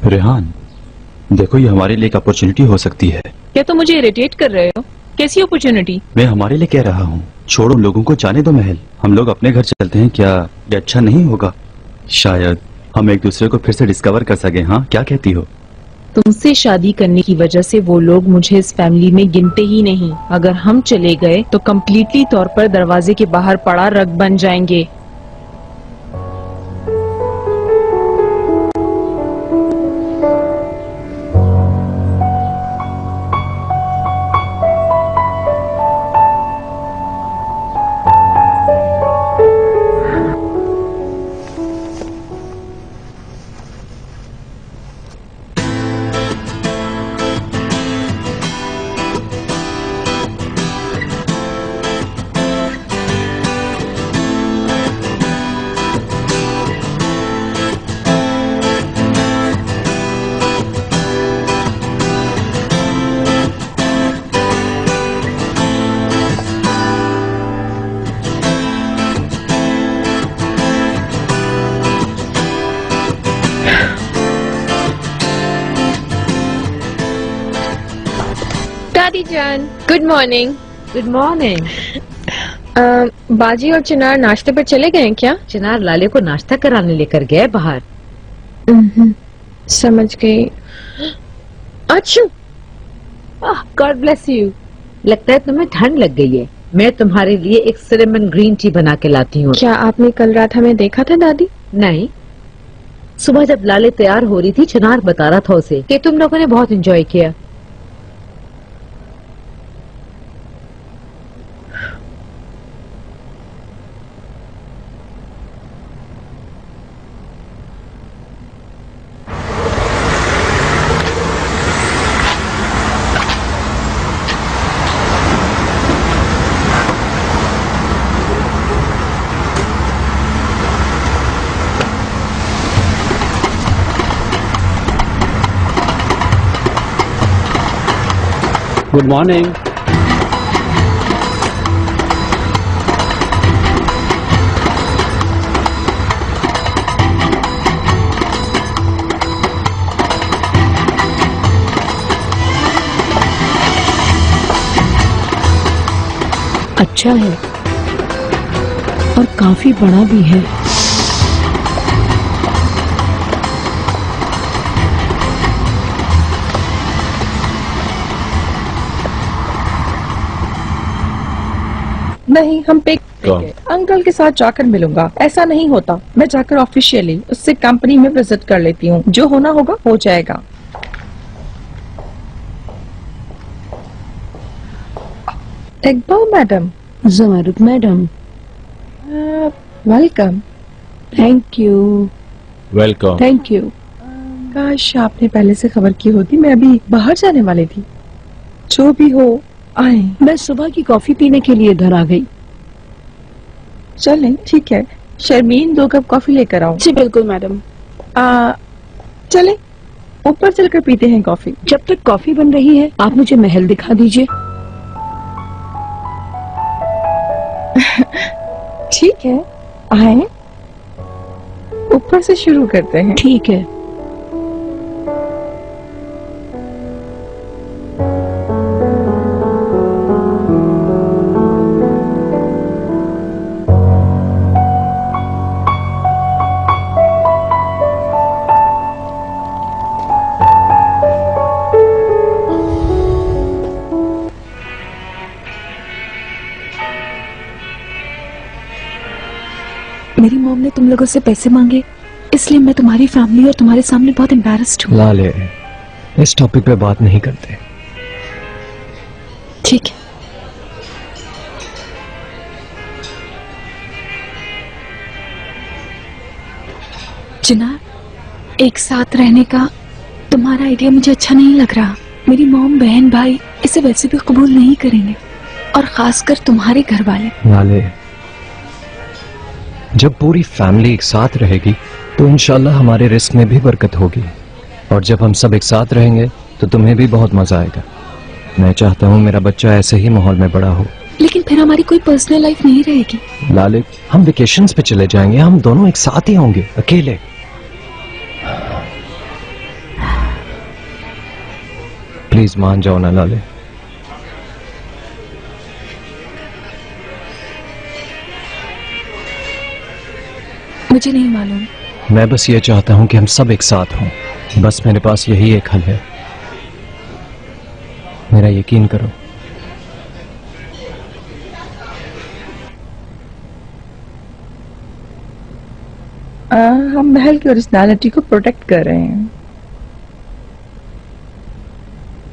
रेहान, देखो ये हमारे लिए एक अपॉर्चुनिटी हो सकती है। क्या तुम मुझे इरिटेट कर रहे हो? कैसी अपॉर्चुनिटी? मैं हमारे लिए कह रहा हूँ। छोड़ो, लोगों को जाने दो महल। हम लोग अपने घर चलते हैं। क्या ये अच्छा नहीं होगा? शायद हम एक दूसरे को फिर से डिस्कवर कर सके। हाँ, क्या कहती हो? तुमसे शादी करने की वजह से वो लोग मुझे इस फैमिली में गिनते ही नहीं। अगर हम चले गए तो कम्प्लीटली तौर पर दरवाजे के बाहर पड़ा रग बन जाएंगे। दादी जान, गुड मॉर्निंग। Good morning. बाजी और चिनार नाश्ते पर चले गए हैं क्या? चिनार लाले को नाश्ता कराने लेकर गए बाहर। समझ गई। अच्छा, गॉड ब्लेस यू। लगता है तुम्हें ठंड लग गई है। मैं तुम्हारे लिए एक सिनेमन ग्रीन टी बना के लाती हूँ। क्या आपने कल रात हमें देखा था दादी? नहीं, सुबह जब लाले तैयार हो रही थी चिनार बता रहा था उसे कि तुम लोगों ने बहुत एंजॉय किया। Good morning. अच्छा है और काफी बड़ा भी है। नहीं, हम पे अंकल के साथ जाकर मिलूंगा। ऐसा नहीं होता। मैं जाकर ऑफिशियली उससे कंपनी में विजिट कर लेती हूँ। जो होना होगा हो जाएगा। Iqbal madam. Zamarud madam, welcome. Thank you. Welcome. Thank you. काश आपने पहले से खबर की होती। मैं अभी बाहर जाने वाली थी। जो भी हो आए। मैं सुबह की कॉफी पीने के लिए घर आ गई। चलें, ठीक है। शर्मीन 2 कप कॉफी लेकर आओ। जी बिल्कुल मैडम। चलें, ऊपर चलकर पीते हैं कॉफी। जब तक कॉफी बन रही है आप मुझे महल दिखा दीजिए। ठीक है, आए। ऊपर से शुरू करते हैं। ठीक है। मेरी मॉम ने तुम लोगों से पैसे मांगे, इसलिए मैं तुम्हारी फैमिली और तुम्हारे सामने बहुत एम्बैरेस्ड हूँ। लाले, इस टॉपिक पे बात नहीं करते। ठीक है। चिनार, एक साथ रहने का तुम्हारा आइडिया मुझे अच्छा नहीं लग रहा। मेरी मॉम, बहन, भाई इसे वैसे भी कबूल नहीं करेंगे, और खासकर तुम्हारे घर वाले। लाले, जब पूरी फैमिली एक साथ रहेगी तो इंशाल्लाह हमारे रिस्क में भी बरकत होगी, और जब हम सब एक साथ रहेंगे तो तुम्हें भी बहुत मजा आएगा। मैं चाहता हूँ मेरा बच्चा ऐसे ही माहौल में बड़ा हो। लेकिन फिर हमारी कोई पर्सनल लाइफ नहीं रहेगी। लाले, हम वेकेशंस पे चले जाएंगे, हम दोनों एक साथ ही होंगे, अकेले। प्लीज मान जाओ ना लाले। मुझे नहीं मालूम। मैं बस ये चाहता हूं कि हम सब एक साथ हों। बस मेरे पास यही एक हल है। मेरा यकीन करो। हम महल की ओरिजिनलिटी को प्रोटेक्ट कर रहे हैं।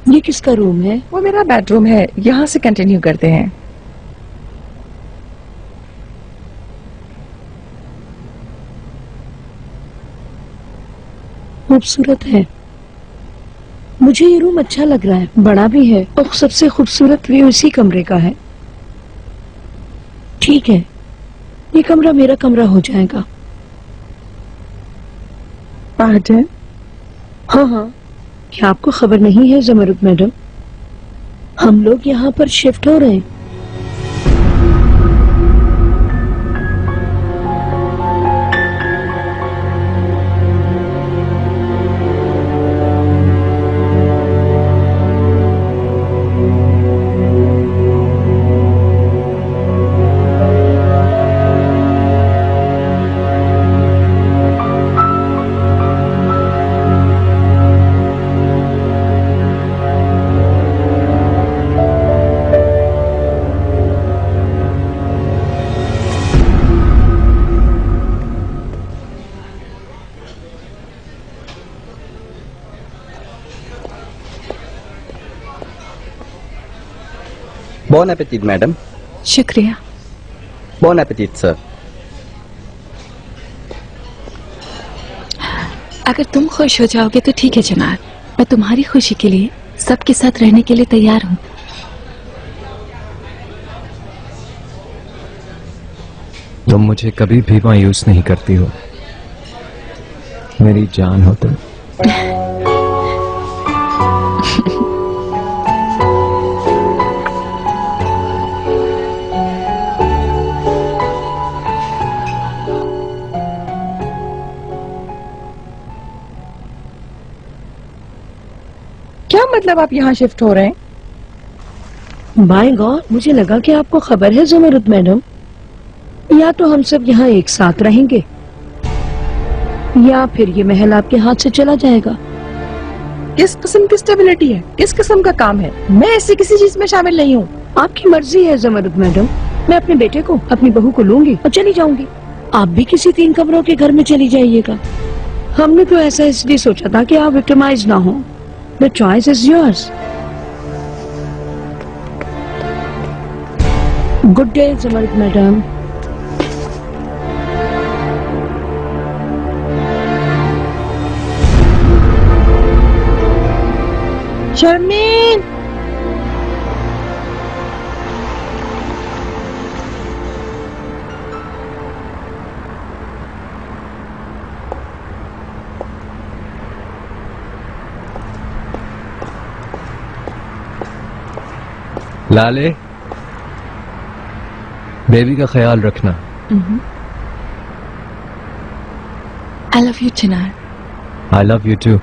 ये किसका रूम है? वो मेरा बेडरूम है, यहाँ से कंटिन्यू करते हैं। खूबसूरत है। मुझे ये रूम अच्छा लग रहा है, बड़ा भी है और सबसे खूबसूरत व्यू इसी कमरे का है। ठीक है, ये कमरा मेरा कमरा हो जाएगा। पार्टन? हाँ हाँ, क्या आपको खबर नहीं है ज़मरुद मैडम? हम लोग यहाँ पर शिफ्ट हो रहे हैं। Bon appetit, madam. शुक्रिया। Bon appetit, sir. अगर तुम खुश हो जाओगे तो ठीक है चिनार। मैं तुम्हारी खुशी के लिए सबके साथ रहने के लिए तैयार हूँ। तुम मुझे कभी भी मायूस नहीं करती हो। मेरी जान हो तुम। क्या मतलब आप यहाँ शिफ्ट हो रहे हैं? बाय गॉड, मुझे लगा कि आपको खबर है ज़मरुद मैडम। या तो हम सब यहाँ एक साथ रहेंगे या फिर ये महल आपके हाथ से चला जाएगा। किस किस्म की स्टेबिलिटी है? किस किस्म का काम है? मैं ऐसी किसी चीज में शामिल नहीं हूँ। आपकी मर्जी है ज़मरुद मैडम। मैं अपने बेटे को, अपनी बहू को लूंगी और चली जाऊंगी। आप भी किसी 3 कमरों के घर में चली जाइएगा। हमने तो ऐसा इसलिए सोचा था कि आप विक्टिमाइज ना हो। The choice is yours. Good day, Zamrud madam. Sharmeen! लाले, बेबी का ख्याल रखना। I love you Chinar. I love you too.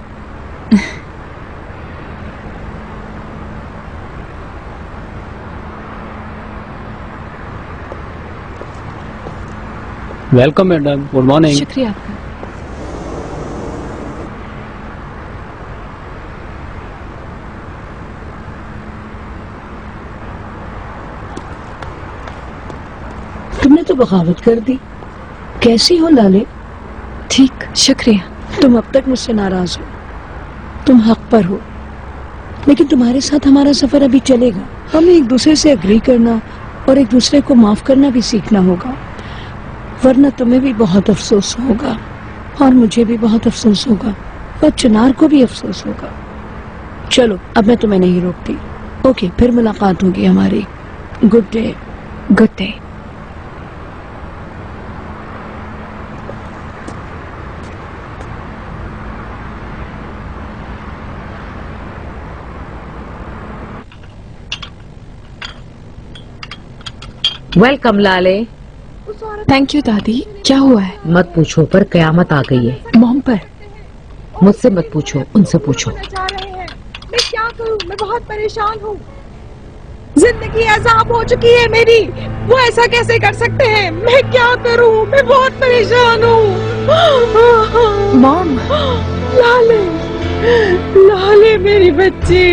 Welcome, madam. Good morning. शुक्रिया आपका। तुमने तो बगावत कर दी। कैसी हो लाले? ठीक, शुक्रिया। तुम अब तक मुझसे नाराज हो। तुम हक पर हो, लेकिन तुम्हारे साथ हमारा सफर अभी चलेगा। हमें एक दूसरे से एग्री करना और एक दूसरे को माफ करना भी सीखना होगा, वरना तुम्हें भी बहुत अफसोस होगा और मुझे भी बहुत अफसोस होगा और चिनार को भी अफसोस होगा। चलो, अब मैं तुम्हें नहीं रोकती। ओके, फिर मुलाकात होगी हमारी। Good day. Good day. Welcome लाले। थैंक यू दादी। क्या हुआ है? मत पूछो, पर कयामत आ गई है। मॉम पर? मुझसे मत पूछो, उनसे पूछो। जा रहे हैं। मैं क्या करूं? मैं बहुत परेशान हूँ। जिंदगी अजाब हो चुकी है मेरी। वो ऐसा कैसे कर सकते हैं? मैं क्या करूँ? मैं बहुत परेशान हूँ। मॉम, लाले, लाले मेरी बच्ची,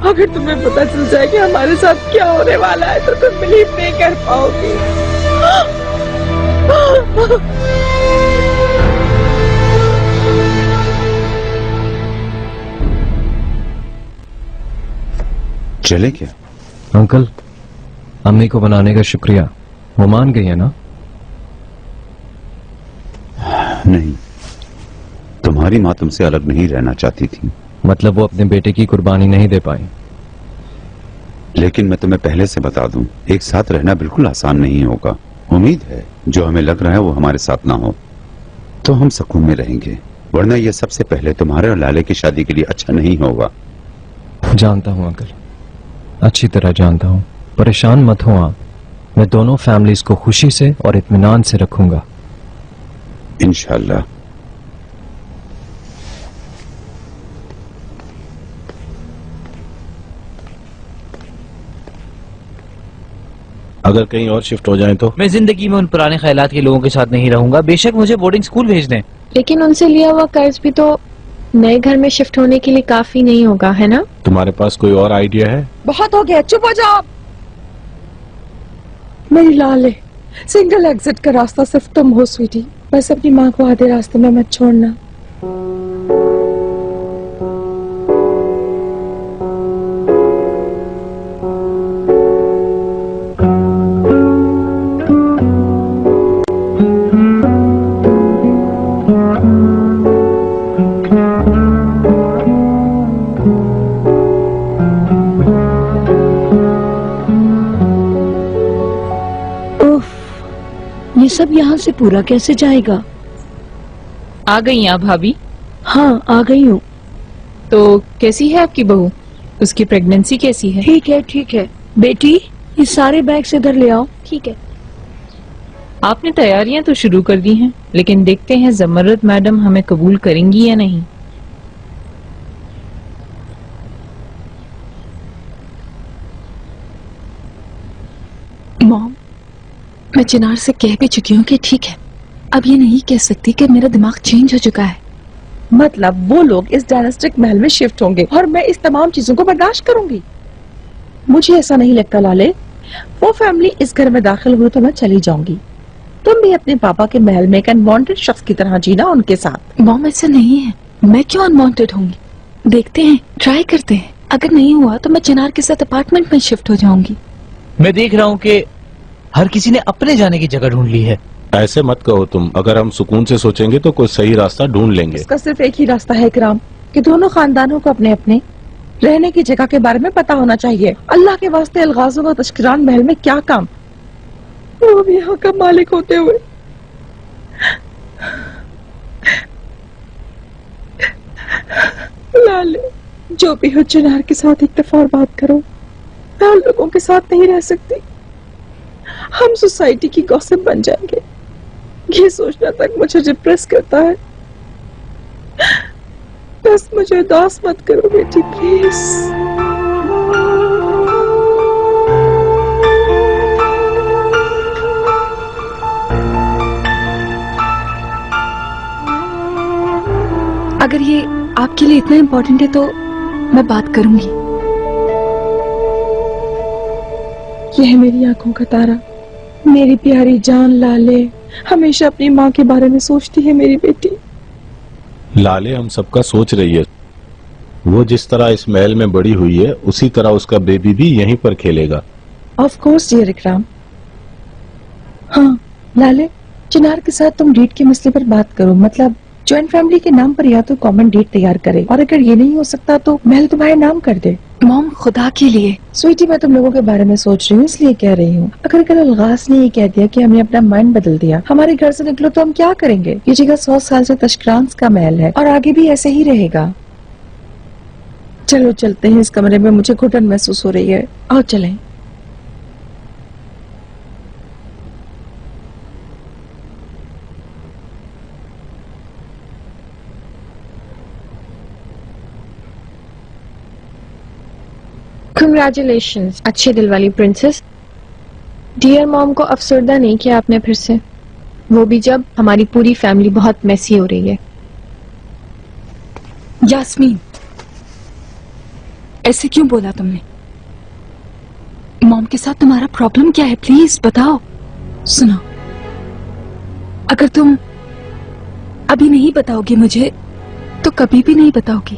अगर तुम्हें पता चल जाए कि हमारे साथ क्या होने वाला है तो तुम बिलीव नहीं कर पाओगी। चले क्या? अंकल, अम्मी को बनाने का शुक्रिया। वो मान गई है ना? नहीं, तुम्हारी माँ तुमसे अलग नहीं रहना चाहती थी। मतलब वो अपने बेटे की कुर्बानी नहीं दे पाई। लेकिन मैं तुम्हें पहले से बता दूं, एक साथ रहना बिल्कुल आसान नहीं होगा। उम्मीद है जो हमें लग रहा है वो हमारे साथ ना हो, तो हम सुकून में रहेंगे। वरना ये सबसे पहले तुम्हारे और लाले की शादी के लिए अच्छा नहीं होगा। जानता हूँ अंकल, अच्छी तरह जानता हूँ। परेशान मत हो आप। मैं दोनों फैमिलीज को खुशी से और इत्मीनान से रखूंगा। इंशाल्लाह। अगर कहीं और शिफ्ट हो जाएं तो मैं जिंदगी में उन पुराने ख्यालात के लोगों के साथ नहीं रहूंगा। बेशक मुझे बोर्डिंग स्कूल भेज दें, लेकिन उनसे लिया हुआ कर्ज भी तो नए घर में शिफ्ट होने के लिए काफी नहीं होगा, है ना? तुम्हारे पास कोई और आइडिया है? बहुत हो गया, चुप हो जाओ। मेरी लाले, सिंगल एग्जिट का रास्ता सिर्फ तुम हो स्वीटी। बस अपनी माँ को आधे रास्ते में मत छोड़ना। ये सब यहाँ से पूरा कैसे जाएगा? आ गई आप भाभी? हाँ, आ गई हूँ। तो कैसी है आपकी बहू? उसकी प्रेगनेंसी कैसी है? ठीक है, ठीक है। बेटी, ये सारे बैग्स इधर ले आओ। ठीक है। आपने तैयारियां तो शुरू कर दी हैं, लेकिन देखते हैं जमरत मैडम हमें कबूल करेंगी या नहीं। मॉम, मैं चिनार से कह भी चुकी हूँ कि ठीक है, अब ये नहीं कह सकती कि मेरा दिमाग चेंज हो चुका है। मतलब वो लोग इस डायनेस्टिक महल में शिफ्ट होंगे और मैं इस तमाम चीजों को बर्दाश्त करूंगी? मुझे ऐसा नहीं लगता लाले। वो फैमिली इस घर में दाखिल हुई तो मैं चली जाऊंगी। तुम भी अपने पापा के महल में एक अनवांटेड शख्स की तरह जीना उनके साथ। मॉम, ऐसा नहीं है। मैं क्यों अनवांटेड होंगी? देखते हैं, ट्राई करते हैं। अगर नहीं हुआ तो मैं चिनार के साथ अपार्टमेंट में शिफ्ट हो जाऊंगी। मैं देख रहा हूँ कि हर किसी ने अपने जाने की जगह ढूंढ ली है। ऐसे मत कहो तुम। अगर हम सुकून से सोचेंगे तो कोई सही रास्ता ढूंढ लेंगे। इसका सिर्फ एक ही रास्ता है इकराम, कि दोनों खानदानों को अपने अपने रहने की जगह के बारे में पता होना चाहिए। अल्लाह के वास्ते अलगाज़ों का तश्किरान महल में क्या काम, वो भी यहाँ का मालिक होते हुए। लाले, जो भी हो चिनार के साथ एक दफा और बात करो। मैं उन लोगों के साथ नहीं रह सकती। हम सोसाइटी की गॉसिप बन जाएंगे। ये सोचना तक मुझे डिप्रेस करता है। बस मुझे उदास मत करो बेटी, प्लीज। अगर ये आपके लिए इतना इम्पोर्टेंट है तो मैं बात करूंगी। यह है मेरी आंखों का तारा, मेरी प्यारी जान लाले। हमेशा अपनी माँ के बारे में सोचती है मेरी बेटी। लाले हम सबका सोच रही है। वो जिस तरह इस महल में बड़ी हुई है उसी तरह उसका बेबी भी यहीं पर खेलेगा। ऑफ कोर्स डियर इकराम। हाँ लाले, चिनार के साथ तुम डीड के मसले पर बात करो। मतलब ज्वाइंट फैमिली के नाम पर या तो कॉमन डीड तैयार करे, और अगर ये नहीं हो सकता तो महल तुम्हारे नाम कर दे। मॉम, खुदा के लिए। स्वीटी, मैं तुम लोगों के बारे में सोच रही हूँ इसलिए कह रही हूँ। अगर कल अलगास ने ये कह दिया कि हमने अपना माइंड बदल दिया, हमारे घर से निकलो, तो हम क्या करेंगे? ये जगह 100 साल से तशक्रांस का महल है और आगे भी ऐसे ही रहेगा। चलो चलते हैं, इस कमरे में मुझे घुटन महसूस हो रही है। आओ चलें। कंग्रेचुलेशंस, अच्छे दिल वाली प्रिंसेस। डियर मॉम को अफसरदा नहीं किया आपने फिर से, वो भी जब हमारी पूरी फैमिली बहुत मेसी हो रही है। यास्मीन, ऐसे क्यों बोला तुमने? मॉम के साथ तुम्हारा प्रॉब्लम क्या है? प्लीज बताओ। सुनो, अगर तुम अभी नहीं बताओगी मुझे तो कभी भी नहीं बताओगी।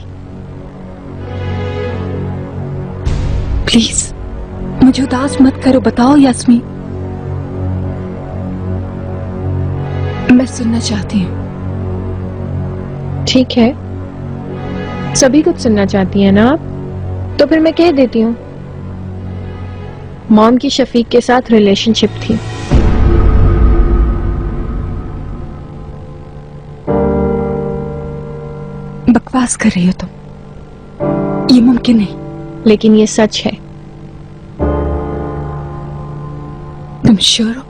प्लीज मुझे उदास मत करो, बताओ यास्मीन। मैं सुनना चाहती हूँ। ठीक है, सभी कुछ सुनना चाहती है ना आप? तो फिर मैं कह देती हूँ, मॉम की शफीक के साथ रिलेशनशिप थी। बकवास कर रही हो तुम, ये मुमकिन नहीं। लेकिन ये सच है। तुम श्योर हो?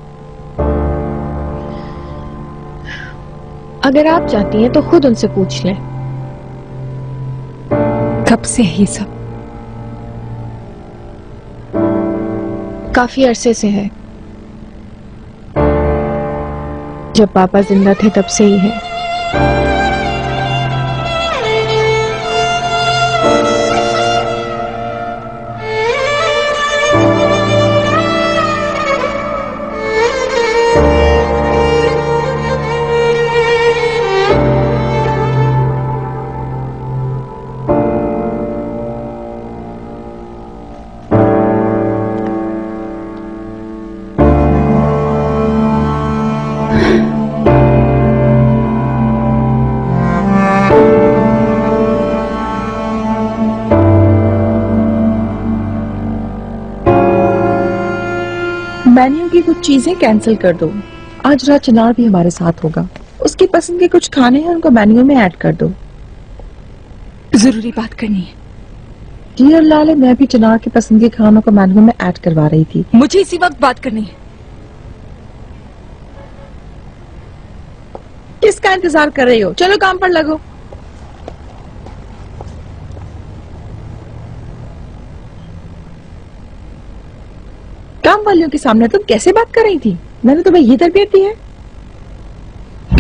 अगर आप चाहती हैं तो खुद उनसे पूछ लें। कब से है ये सब? काफी अरसे से है, जब पापा जिंदा थे तब से ही है। मेन्यू की कुछ चीजें कैंसिल कर दो। आज रात चिनार भी हमारे साथ होगा, उसकी पसंद के कुछ खाने हैं, उनको मेन्यू में ऐड कर दो। जरूरी बात करनी है। डियर लाले, मैं भी चिनार की पसंद के खानों को मेन्यू में ऐड करवा रही थी। मुझे इसी वक्त बात करनी है। किसका इंतजार कर रही हो? चलो काम पर लगो। काम वालियों के सामने तुम कैसे बात कर रही थी? मैंने तुम्हें ये तरबियत दी है?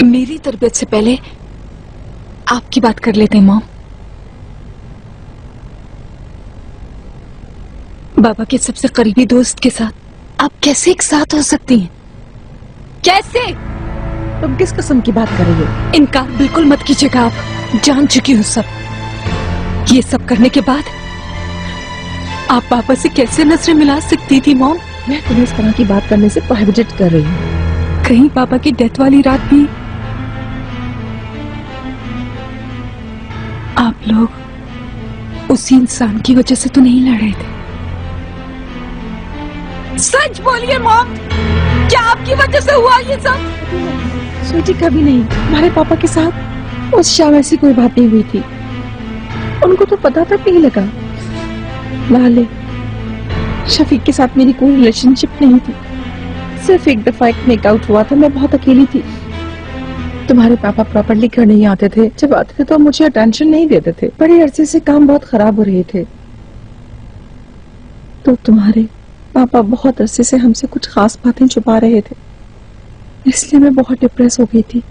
मेरी तरबियत से पहले आपकी बात कर लेते हैं मॉम। बाबा के सबसे करीबी दोस्त के साथ आप कैसे एक साथ हो सकती हैं? कैसे? तुम किस किस्म की बात कर रही हो? इनकार बिल्कुल मत कीजिएगा, आप जान चुकी हो सब। ये सब करने के बाद आप पापा से कैसे नजरें मिला सकती थी मॉम? मैं तुम्हें इस तरह की बात करने से प्रोहिबिट कर रही हूँ। कहीं पापा की डेथ वाली रात भी आप लोग उसी इंसान की वजह से तो नहीं लड़ रहे थे? सच बोलिए मॉम, क्या आपकी वजह से हुआ ये सब? स्वीटी, कभी नहीं। हमारे पापा के साथ उस शाम ऐसी कोई बात नहीं हुई थी। उनको तो पता तक नहीं लगा। लाले, शफीक के साथ मेरी कोई रिलेशनशिप नहीं थी। सिर्फ एक दफा एक मेकआउट हुआ था, मैं बहुत अकेली थी। तुम्हारे पापा प्रॉपर्ली घर नहीं आते थे, जब आते थे तो मुझे अटेंशन नहीं देते थे। बड़े अरसे से काम बहुत खराब हो रहे थे, तो तुम्हारे पापा बहुत अरसे से हमसे कुछ खास बातें छुपा रहे थे, इसलिए मैं बहुत डिप्रेस हो गई थी।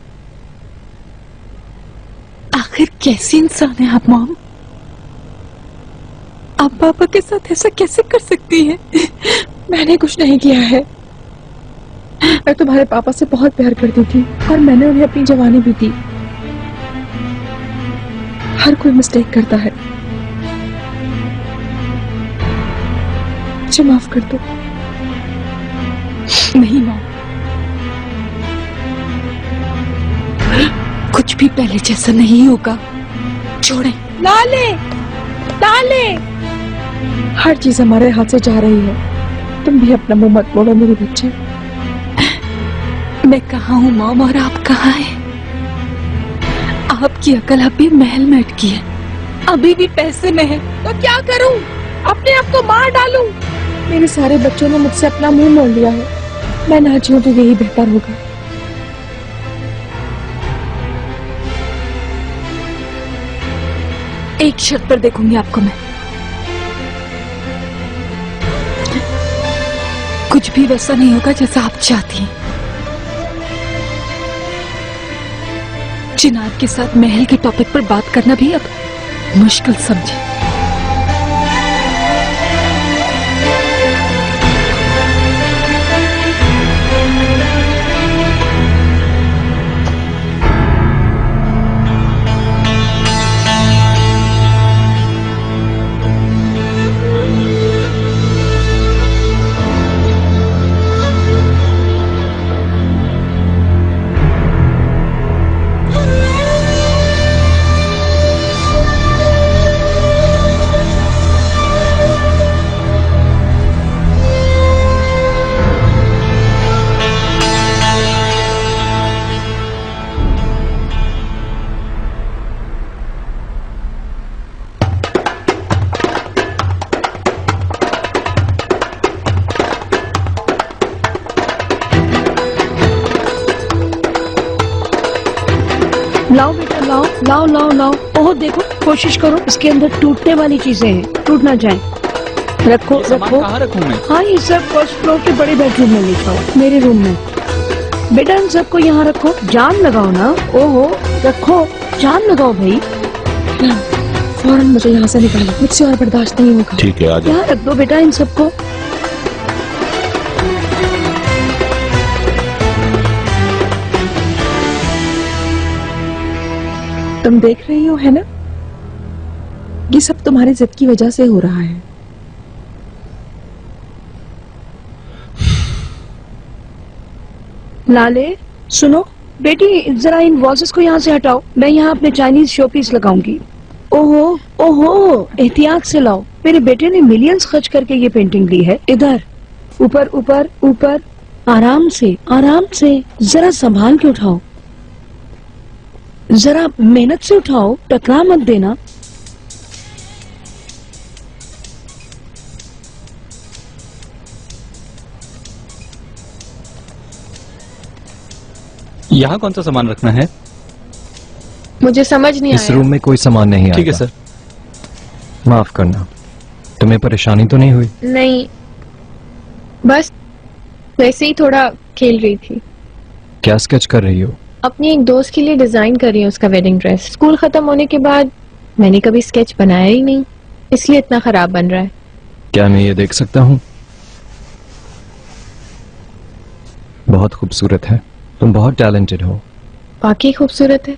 आखिर कैसी इंसान है आप मॉम? आप पापा के साथ ऐसा कैसे कर सकती हैं? मैंने कुछ नहीं किया है। मैं तुम्हारे पापा से बहुत प्यार करती थी और मैंने उन्हें अपनी जवानी भी दी। हर कोई मिस्टेक करता है, मुझे माफ कर दो। नहीं मॉम, कुछ भी पहले जैसा नहीं होगा। छोड़ें। लाले, लाले, हर चीज हमारे हाथ से जा रही है। तुम भी अपना मुंह मत मोड़ो मेरे बच्चे। मैं कहाँ हूँ मॉम और आप कहाँ हैं? आपकी अकल अभी महल में अटकी है, अभी भी पैसे में है। तो क्या करूं? अपने आप को मार डालूं? मेरे सारे बच्चों ने मुझसे अपना मुंह मोड़ लिया है। मैं ना चाहूं तो यही बेहतर होगा। एक शर्त पर देखूंगी आपको मैं। कुछ भी वैसा नहीं होगा जैसा आप चाहती हैं। चिनार के साथ महल के टॉपिक पर बात करना भी अब मुश्किल समझे। लाओ बेटा, लाओ लाओ लाओ लाओ। ओह देखो, कोशिश करो, इसके अंदर टूटने वाली चीजें हैं, टूट ना जाए। रखो रखो। कहाँ रखूं मैं? हाँ, ये सब फर्स्ट फ्लोर के बड़े बेडरूम में लेके आओ, मेरे रूम में। बेटा इन सबको यहाँ रखो, जान लगाओ ना। ओहो, रखो, जान लगाओ भाई। फौरन मुझे यहाँ से निकालो, मुझसे और बर्दाश्त नहीं होगा। ठीक है, आ जाओ। यहाँ रख दो बेटा इन सबको। तुम देख रही हो, है ना, ये सब तुम्हारी जिद की वजह से हो रहा है। लाले सुनो बेटी, जरा इन वॉल्स को यहाँ से हटाओ, मैं यहाँ अपने चाइनीज शोपीस लगाऊंगी। ओहो ओहो, एहतियात से लाओ, मेरे बेटे ने मिलियंस खर्च करके ये पेंटिंग ली है। इधर, ऊपर ऊपर ऊपर, आराम से आराम से, जरा संभाल के उठाओ, जरा मेहनत से उठाओ, टकरा मत देना। यहाँ कौन सा सामान रखना है? मुझे समझ नहीं इस आया। रूम में कोई सामान नहीं आएगा। ठीक है सर। माफ करना, तुम्हें परेशानी तो नहीं हुई? नहीं, बस वैसे ही थोड़ा खेल रही थी। क्या स्केच कर रही हो? अपनी एक दोस्त के लिए डिजाइन कर रही हूँ उसका वेडिंग ड्रेस। स्कूल खत्म होने के बाद मैंने कभी स्केच बनाया ही नहीं, इसलिए इतना खराब बन रहा है। क्या मैं ये देख सकता हूँ? बहुत खूबसूरत है, तुम बहुत टैलेंटेड हो। वाकई खूबसूरत है।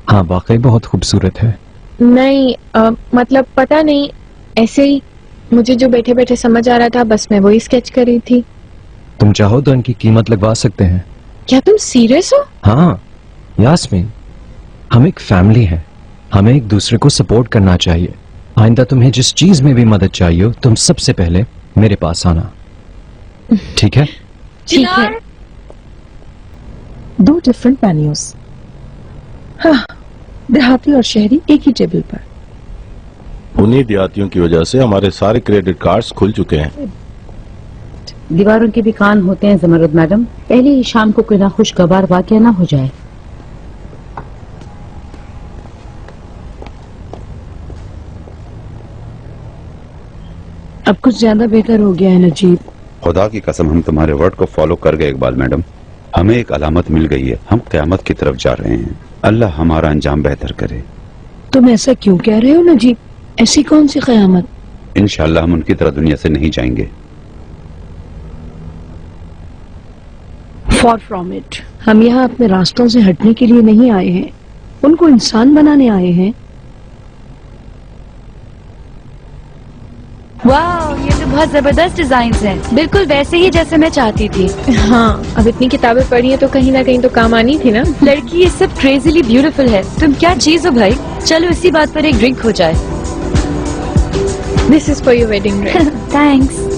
हाँ, वाकई बहुत खूबसूरत है। नहीं मतलब पता नहीं, ऐसे ही मुझे जो बैठे बैठे समझ आ रहा था, बस मैं वही स्केच कर रही थी। तुम चाहो तो इनकी कीमत लगवा सकते हैं। क्या तुम सीरियस हो? हाँ यास्मीन, हम एक फैमिली हैं, हमें एक दूसरे को सपोर्ट करना चाहिए। आइंदा तुम्हें जिस चीज में भी मदद चाहिए हो, तुम सबसे पहले मेरे पास आना, ठीक है? ठीक है। 2 डिफरेंट मेन्यूज, हाँ, देहाती और शहरी एक ही टेबल पर। उन्हीं देहातियों की वजह से हमारे सारे क्रेडिट कार्ड्स खुल चुके हैं। दीवारों के भी कान होते हैं जमरुद मैडम, पहले ही शाम को कोई ना खुशगवार वाकया ना हो जाए। अब कुछ ज्यादा बेहतर हो गया है नजीब। खुदा की कसम, हम तुम्हारे वर्ड को फॉलो कर गए इकबाल मैडम। हमें एक अलामत मिल गई है, हम क़यामत की तरफ जा रहे हैं। अल्लाह हमारा अंजाम बेहतर करे। तुम ऐसा क्यों कह रहे हो नजीब? ऐसी कौन सी क़यामत? इंशाअल्लाह हम उनकी तरह दुनिया से नहीं जाएंगे। फॉर फ्रॉम इट, हम यहाँ अपने रास्तों से हटने के लिए नहीं आए हैं, उनको इंसान बनाने आए हैं। वाह, ये तो बहुत जबरदस्त डिजाइन हैं, बिल्कुल वैसे ही जैसे मैं चाहती थी। हाँ, अब इतनी किताबें पढ़ी हैं तो कहीं ना कहीं तो काम आनी थी ना। लड़की ये सब क्रेजीली ब्यूटीफुल है। तुम क्या चीज हो भाई? चलो इसी बात पर एक ड्रिंक हो जाए। This is for your wedding dress. Thanks.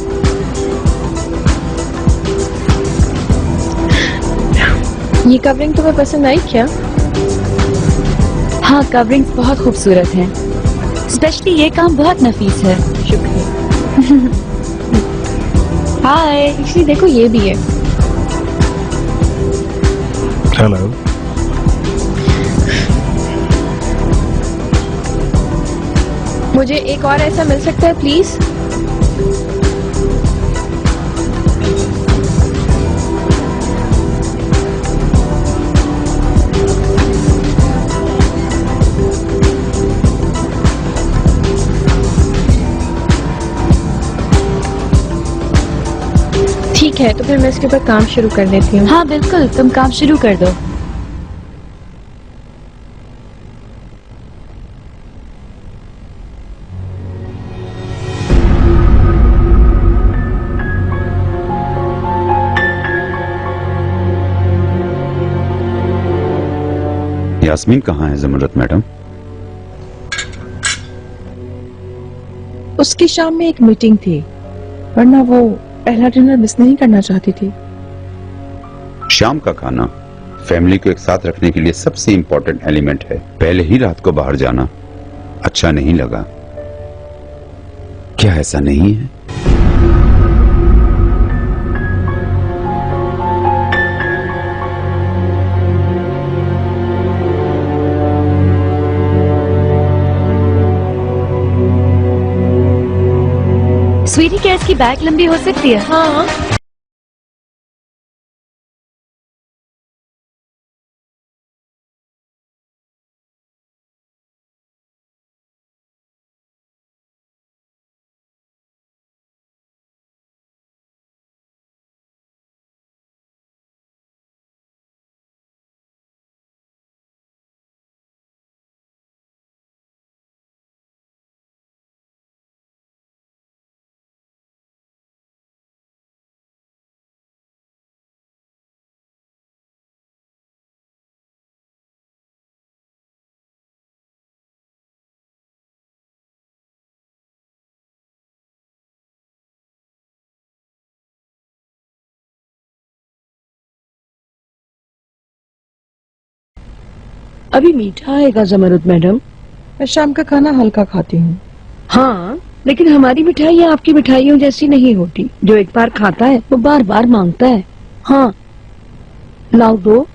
ये कवरिंग तुम्हें पसंद आई क्या? हाँ, कवरिंग्स बहुत खूबसूरत हैं, स्पेशली ये काम बहुत नफीस है। शुक्रिया। हाय। एक्चुअली देखो ये भी है। हेलो। मुझे एक और ऐसा मिल सकता है प्लीज? ठीक है, तो फिर मैं इसके ऊपर काम शुरू कर देती हूँ। हाँ बिल्कुल, तुम काम शुरू कर दो। यास्मीन कहाँ है ज़मरुद मैडम? उसकी शाम में एक मीटिंग थी, वरना वो पहला डिनर मिस नहीं करना चाहती थी। शाम का खाना फैमिली को एक साथ रखने के लिए सबसे इम्पोर्टेंट एलिमेंट है। पहले ही रात को बाहर जाना अच्छा नहीं लगा, क्या ऐसा नहीं है? स्वीटी, क्या इसकी बैग लंबी हो सकती है? हाँ, अभी मीठा आएगा ज़मरुद मैडम। मैं शाम का खाना हल्का खाती हूँ। हाँ, लेकिन हमारी मिठाइयाँ आपकी मिठाइयों जैसी नहीं होती। जो एक बार खाता है वो बार बार मांगता है। हाँ, लाओ दो।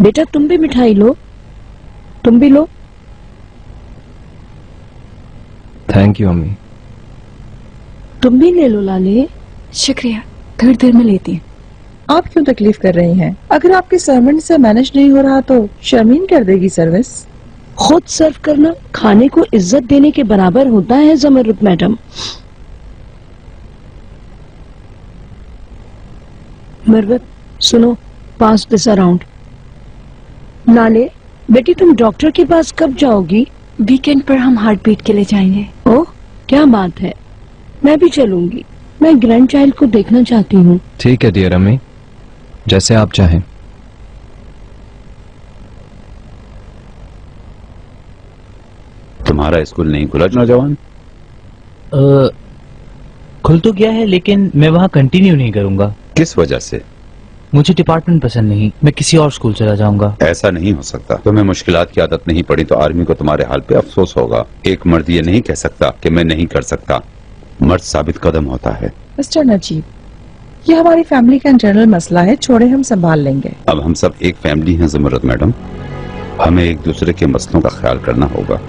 बेटा तुम भी मिठाई लो, तुम भी लो। थैंक यू अम्मी। तुम भी ले लो लाले। शुक्रिया, थोड़ी देर में लेती हूँ। आप क्यों तकलीफ कर रही हैं? अगर आपके सर्वेंट से मैनेज नहीं हो रहा तो शर्मीन कर देगी सर्विस। खुद सर्व करना खाने को इज्जत देने के बराबर होता है ज़मरुद मैडम। मरवत सुनो, पास दिस अराउंड। लाले बेटी, तुम डॉक्टर के पास कब जाओगी? वीकेंड पर हम हार्ट बीट के लिए जाएंगे। ओह, क्या बात है, मैं भी चलूंगी। मैं ग्रैंड चाइल्ड को देखना चाहती हूँ। ठीक है डियर अम्मी, जैसे आप चाहें। तुम्हारा स्कूल नहीं खुला नौजवान? खुल तो गया है, लेकिन मैं वहाँ कंटिन्यू नहीं करूंगा। किस वजह से? मुझे डिपार्टमेंट पसंद नहीं, मैं किसी और स्कूल चला जाऊंगा। ऐसा नहीं हो सकता। तुम्हें मुश्किलात की आदत नहीं पड़ी तो आर्मी को तुम्हारे हाल पे अफसोस होगा। एक मर्द ये नहीं कह सकता कि मैं नहीं कर सकता। मर्द साबित कदम होता है। मिस्टर नजीब, ये हमारी फैमिली का इंटरनल मसला है, छोड़े, हम संभाल लेंगे। अब हम सब एक फैमिली हैं ज़मरुद मैडम, हमें एक दूसरे के मसलों का ख्याल करना होगा।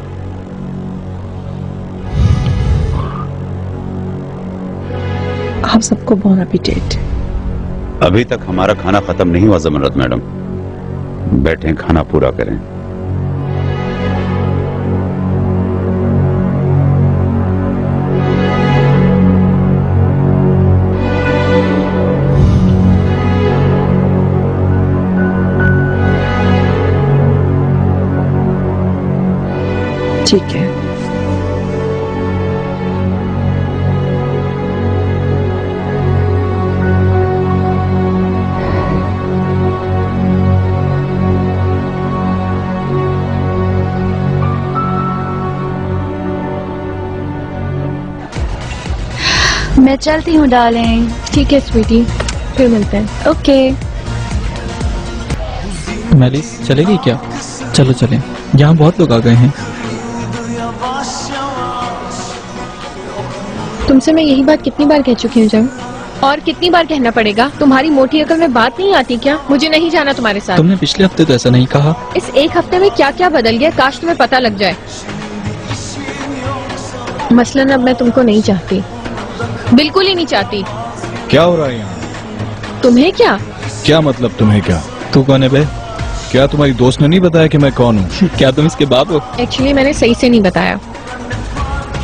आप सबको बोन एपेटाइट। अभी तक हमारा खाना खत्म नहीं हुआ ज़मरुद मैडम, बैठें खाना पूरा करें। ठीक है। मैं चलती हूँ डार्लिंग। ठीक है स्वीटी, फिर मिलते हैं। ओके। मेलिस चलेगी क्या? चलो चलें, यहाँ बहुत लोग आ गए हैं। तुमसे मैं यही बात कितनी बार कह चुकी हूँ जब, और कितनी बार कहना पड़ेगा? तुम्हारी मोटी अकल में बात नहीं आती क्या? मुझे नहीं जाना तुम्हारे साथ। तुमने पिछले हफ्ते तो ऐसा नहीं कहा। इस एक हफ्ते में क्या क्या बदल गया, काश तुम्हें पता लग जाए। मसलन अब मैं तुमको नहीं चाहती, बिल्कुल ही नहीं चाहती। क्या हो रहा है यहाँ? तुम्हें क्या? क्या मतलब तुम्हें क्या? तू कौन है बे? क्या तुम्हारी दोस्त ने नहीं बताया कि मैं कौन हूँ? क्या तुम इसके बाप हो? एक्चुअली मैंने सही से नहीं बताया।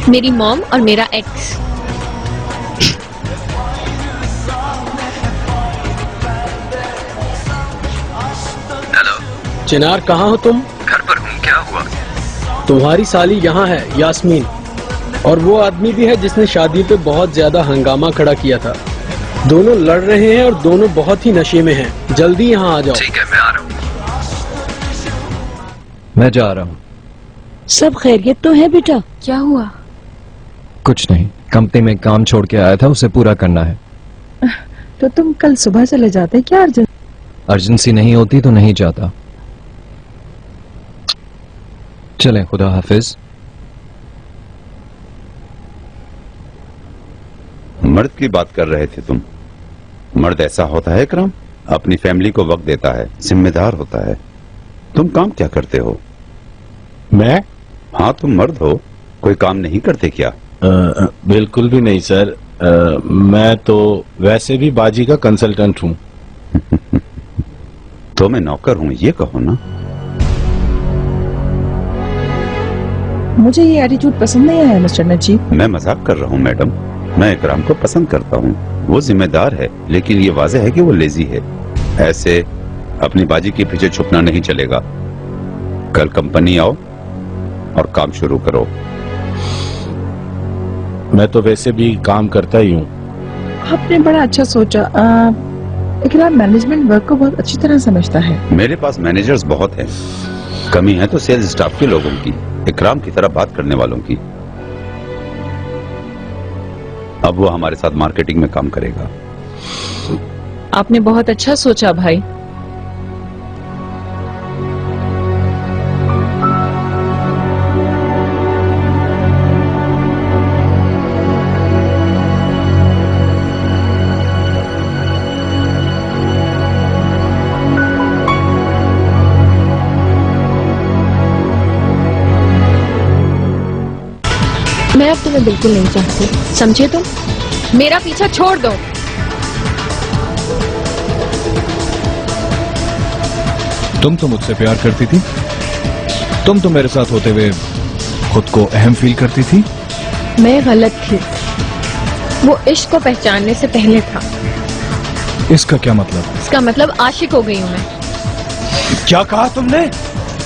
मेरी मॉम और मेरा एक्स। चिनार कहाँ हो तुम? घर पर हूँ, क्या हुआ? तुम्हारी साली यहाँ है, यास्मीन, और वो आदमी भी है जिसने शादी पे बहुत ज्यादा हंगामा खड़ा किया था। दोनों लड़ रहे हैं और दोनों बहुत ही नशे में हैं। जल्दी यहाँ आ जाओ। ठीक है, मैं आ रहा हूँ। मैं जा रहा हूँ। सब खैरियत तो है बेटा? क्या हुआ? कुछ नहीं, कंपनी में काम छोड़ के आया था, उसे पूरा करना है। तो तुम कल सुबह चले जाते, क्या अर्जेंसी नहीं होती तो नहीं जाता। चलें, खुदा हाफिज। मर्द की बात कर रहे थे तुम। मर्द ऐसा होता है इकराम, अपनी फैमिली को वक्त देता है, जिम्मेदार होता है। तुम काम क्या करते हो? मैं? हाँ, तुम मर्द हो, कोई काम नहीं करते क्या? बिल्कुल भी नहीं सर। मैं तो वैसे भी बाजी का कंसल्टेंट हूँ। तो मैं नौकर हूँ, ये कहो ना। मुझे ये एटीट्यूड पसंद नहीं आया मिस्टर नजीब। मैं मजाक कर रहा हूँ मैडम। मैं इकराम को पसंद करता हूँ, वो जिम्मेदार है, लेकिन ये वाज़ेह है कि वो लेजी है। ऐसे अपनी बाजी के पीछे छुपना नहीं चलेगा। कल कंपनी आओ और काम शुरू करो। मैं तो वैसे भी काम करता ही हूँ। आपने बड़ा अच्छा सोचा। इकराम मैनेजमेंट वर्क को बहुत अच्छी तरह समझता है। मेरे पास मैनेजर्स बहुत हैं, कमी है तो सेल्स स्टाफ के लोगों की, इकराम की तरह बात करने वालों की। अब वो हमारे साथ मार्केटिंग में काम करेगा। आपने बहुत अच्छा सोचा भाई। मैं अब तुम्हें बिल्कुल नहीं चाहती, समझे तुम? मेरा पीछा छोड़ दो। तुम तो मुझसे प्यार करती थी, तुम तो मेरे साथ होते हुए खुद को अहम फील करती थी। मैं गलत थी, वो इश्क को पहचानने से पहले था। इसका क्या मतलब? इसका मतलब आशिक हो गई हूँ मैं। क्या कहा तुमने?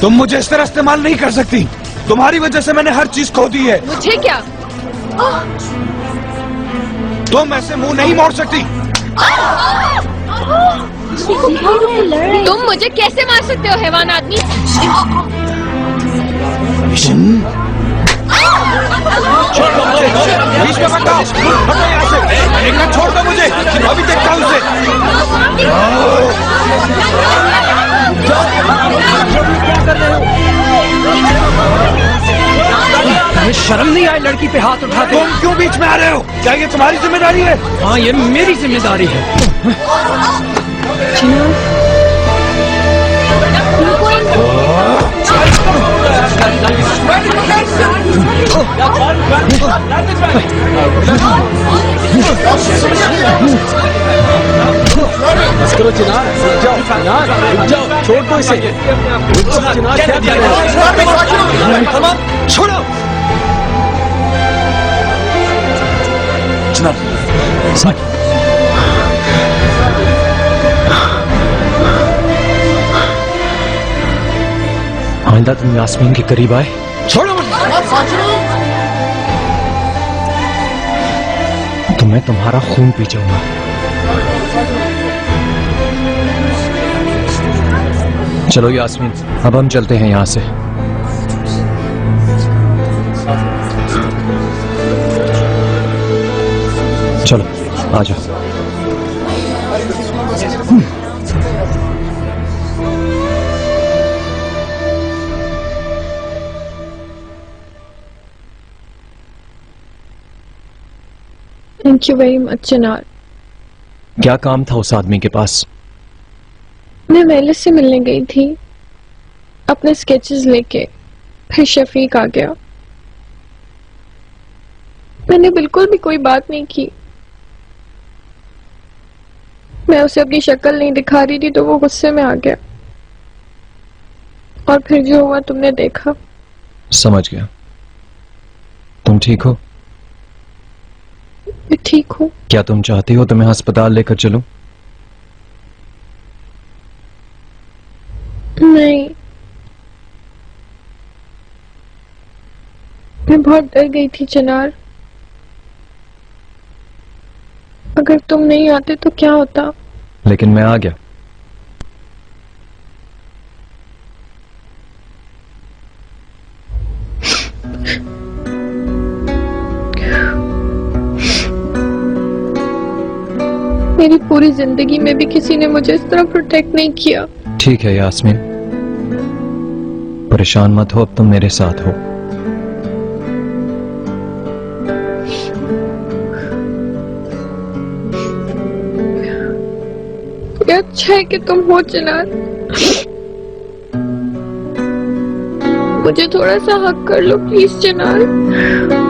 तुम मुझे इस तरह इस्तेमाल नहीं कर सकती। तुम्हारी वजह से मैंने हर चीज खो दी है। मुझे क्या? तुम ऐसे मुंह नहीं मोड़ सकती। तुम मुझे कैसे मार सकते हो हैवान आदमी? छोड़ दो मुझे, बीच में मत आओ, हटो यहाँ से। एक मिनट छोड़ दो मुझे, अभी देखता हूँ उसे। ये शर्म नहीं आई लड़की पे हाथ उठाते? तुम क्यों बीच में आ रहे हो? क्या ये तुम्हारी जिम्मेदारी है? हाँ, ये मेरी जिम्मेदारी है। बस करो चिनार, रुक जाओ, चिनार, रुक जाओ, छोड़ दो इसे। रुक जाओ चिनार, क्या कर रहे हो? छोड़ो चिनार। आइंदा तुम यास्मीन के करीब आए। छोड़ो तो मैं तुम्हारा खून पी जाऊंगा। चलो यास्मीन, अब हम चलते हैं यहाँ से। चलो आ जाओ। थैंक यू वेरी मच चिनार। क्या काम था उस आदमी के पास? मैं मेले से मिलने गई थी अपने स्केचेस लेके, फिर शफीक आ गया। मैंने बिल्कुल भी कोई बात नहीं की। मैं उसे अपनी शक्ल नहीं दिखा रही थी तो वो गुस्से में आ गया, और फिर जो हुआ तुमने देखा। समझ गया। तुम ठीक हो? मैं ठीक हूँ। क्या तुम चाहती हो तो मैं अस्पताल लेकर चलूं? नहीं, मैं बहुत डर गई थी चिनार। अगर तुम नहीं आते तो क्या होता। लेकिन मैं आ गया। मेरी पूरी जिंदगी में भी किसी ने मुझे इस तरह प्रोटेक्ट नहीं किया। ठीक है यास्मीन, परेशान मत हो, अब तुम मेरे साथ हो। ये अच्छा है कि तुम हो चिनार। मुझे थोड़ा सा हक कर लो प्लीज चिनार।